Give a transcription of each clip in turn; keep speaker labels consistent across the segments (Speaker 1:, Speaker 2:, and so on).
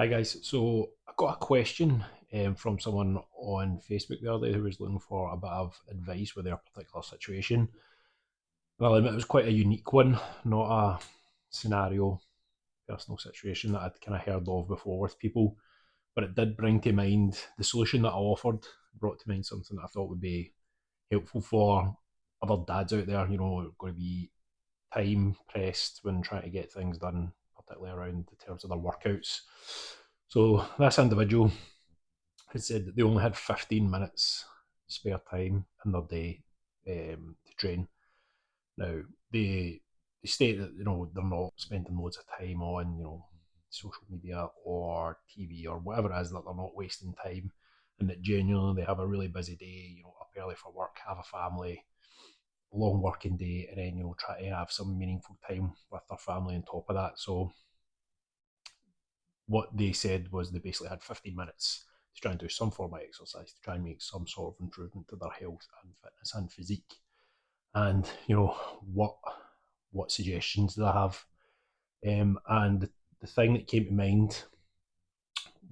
Speaker 1: Hi guys, so I got a question from someone on Facebook the other day who was looking for a bit of advice with their particular situation. Well, it was quite a unique one, not a scenario, personal situation that I'd kind of heard of before with people, but it did bring to mind the solution that I offered, brought to mind something that I thought would be helpful for other dads out there, going to be time pressed when trying to get things done, particularly around the terms of their workouts. So this individual had said that they only had 15 minutes spare time in their day to train. Now they state that they're not spending loads of time on social media or TV or whatever it is, that they're not wasting time, and that genuinely they have a really busy day. Up early for work, have a family, long working day, and then try to have some meaningful time with their family on top of that. So what they said was they basically had 15 minutes to try and do some form of exercise to try and make some sort of improvement to their health and fitness and physique. And what suggestions do they have? And the thing that came to mind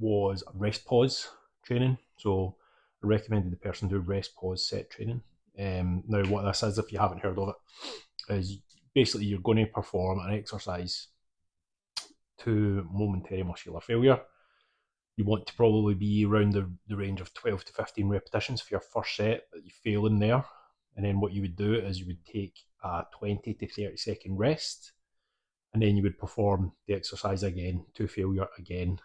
Speaker 1: was rest pause training. So I recommended the person do rest pause set training. Now, what this is, if you haven't heard of it, is basically you're going to perform an exercise to momentary muscular failure. You want to probably be around the range of 12 to 15 repetitions for your first set, but you fail in there. And then what you would do is you would take a 20 to 30-second rest, and then you would perform the exercise again to failure again.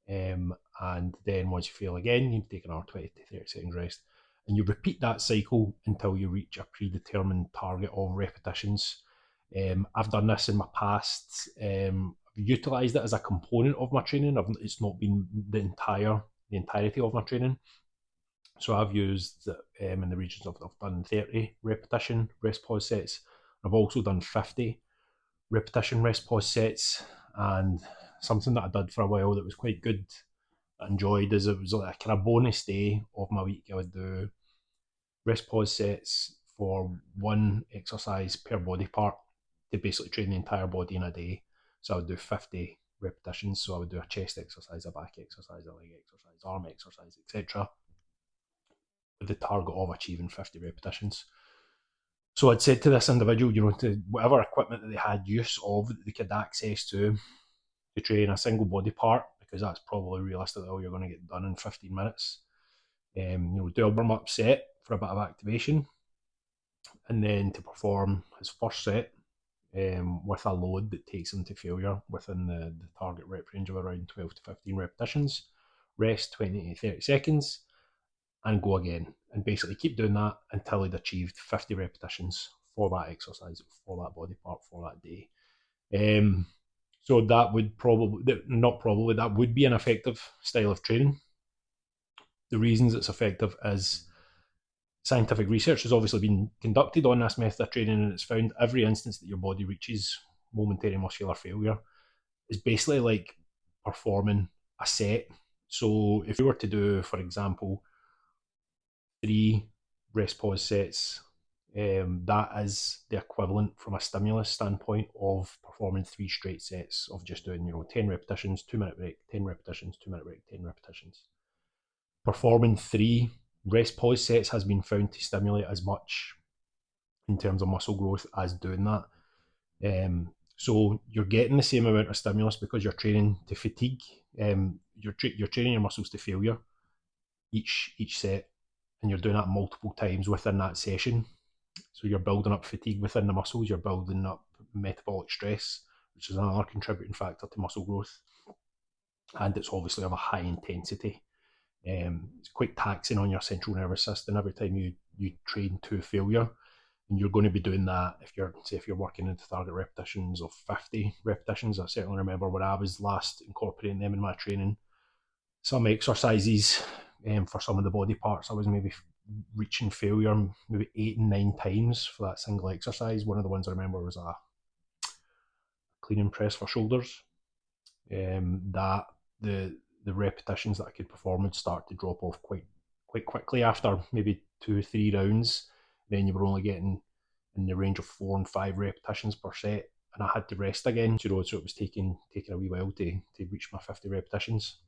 Speaker 1: And then once you fail again, you take another 20 to 30 seconds rest. And you repeat that cycle until you reach a predetermined target of repetitions. I've done this in my past. I've utilised it as a component of my training. It's not been the entirety of my training. So I've used in the regions of I've done 30 repetition rest pause sets. I've also done 50 repetition rest pause sets, and something that I did for a while that was quite good, I enjoyed, is it was like a kind of bonus day of my week. I would do rest pause sets for one exercise per body part to basically train the entire body in a day. So I would do 50 repetitions. So I would do a chest exercise, a back exercise, a leg exercise, arm exercise, etc., with the target of achieving 50 repetitions. So I'd said to this individual, to whatever equipment that they had use of, that they could access to train a single body part, because that's probably realistically all you're going to get done in 15 minutes. Do a warm up set for a bit of activation, and then to perform his first set with a load that takes him to failure within the target rep range of around 12 to 15 repetitions. Rest 20 to 30 seconds and go again. And basically keep doing that until he'd achieved 50 repetitions for that exercise, for that body part, for that day. So that would that would be an effective style of training. The reasons it's effective is scientific research has obviously been conducted on this method of training, and it's found every instance that your body reaches momentary muscular failure is basically like performing a set. So if you were to do, for example, 3 rest pause sets, that is the equivalent from a stimulus standpoint of performing 3 straight sets of just doing 10 repetitions, 2 minute break, 10 repetitions, 2 minute break, 10 repetitions. Performing 3 rest pause sets has been found to stimulate as much in terms of muscle growth as doing that. So you're getting the same amount of stimulus because you're training to fatigue. You're training your muscles to failure each set, and you're doing that multiple times within that session. So you're building up fatigue within the muscles, you're building up metabolic stress, which is another contributing factor to muscle growth. And it's obviously of a high intensity. It's quite taxing on your central nervous system every time you train to failure. And you're going to be doing that if you're working into target repetitions of 50 repetitions. I certainly remember when I was last incorporating them in my training, some exercises for some of the body parts, I was maybe reaching failure maybe 8 and 9 times for that single exercise. One of the ones I remember was a clean and press for shoulders. That the repetitions that I could perform would start to drop off quite quickly after maybe 2 or 3 rounds. Then you were only getting in the range of 4 and 5 repetitions per set, and I had to rest again, so it was taking a wee while to reach my 50 repetitions.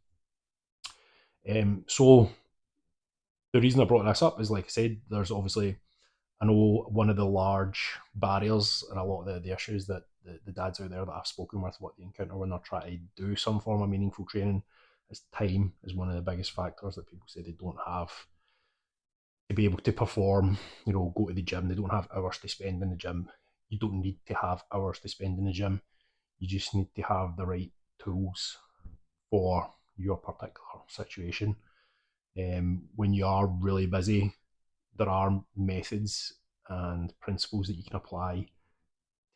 Speaker 1: So the reason I brought this up is, like I said, there's obviously, I know one of the large barriers and a lot of the issues that the dads out there that I've spoken with, what they encounter when they're trying to do some form of meaningful training, is time is one of the biggest factors that people say they don't have to be able to perform, go to the gym. They don't have hours to spend in the gym. You don't need to have hours to spend in the gym. You just need to have the right tools for your particular situation. When you are really busy, there are methods and principles that you can apply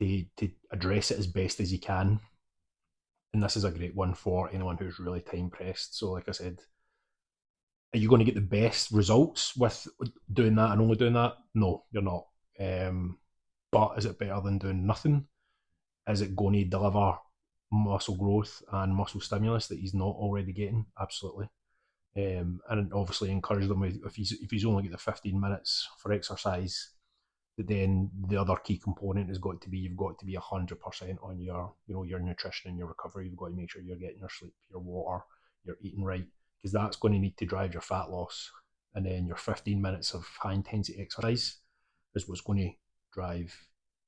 Speaker 1: to address it as best as you can. And this is a great one for anyone who's really time pressed. So, like I said, are you going to get the best results with doing that and only doing that? No, you're not. But is it better than doing nothing? Is it going to deliver muscle growth and muscle stimulus that he's not already getting? Absolutely. And obviously encourage them with, if he's only got the 15 minutes for exercise, then the other key component has got to be, you've got to be 100% on your nutrition and your recovery. You've got to make sure you're getting your sleep, your water, you're eating right, because that's going to need to drive your fat loss. And then your 15 minutes of high intensity exercise is what's going to drive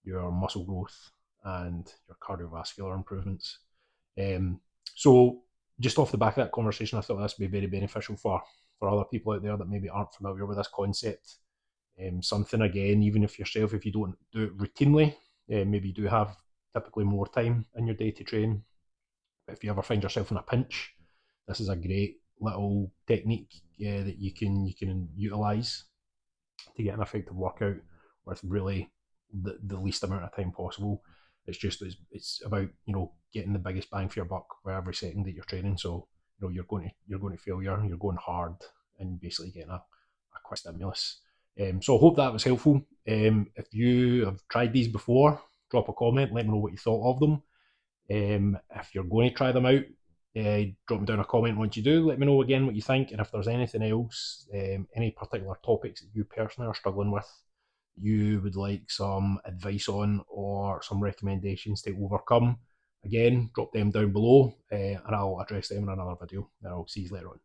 Speaker 1: your muscle growth and your cardiovascular improvements. So just off the back of that conversation, I thought this would be very beneficial for other people out there that maybe aren't familiar with this concept. Something, again, even if if you don't do it routinely, maybe you do have typically more time in your day to train. But if you ever find yourself in a pinch, this is a great little technique that you can utilize to get an effective workout with really the least amount of time possible. It's about getting the biggest bang for your buck for every second that you're training. So you're going to failure, you're going hard, and basically getting a quick stimulus. So I hope that was helpful. If you have tried these before, drop a comment, let me know what you thought of them. If you're going to try them out, drop me down a comment once you do. Let me know again what you think, and if there's anything else, any particular topics that you personally are struggling with, you would like some advice on or some recommendations to overcome, again, drop them down below, and I'll address them in another video. And I'll see you later on.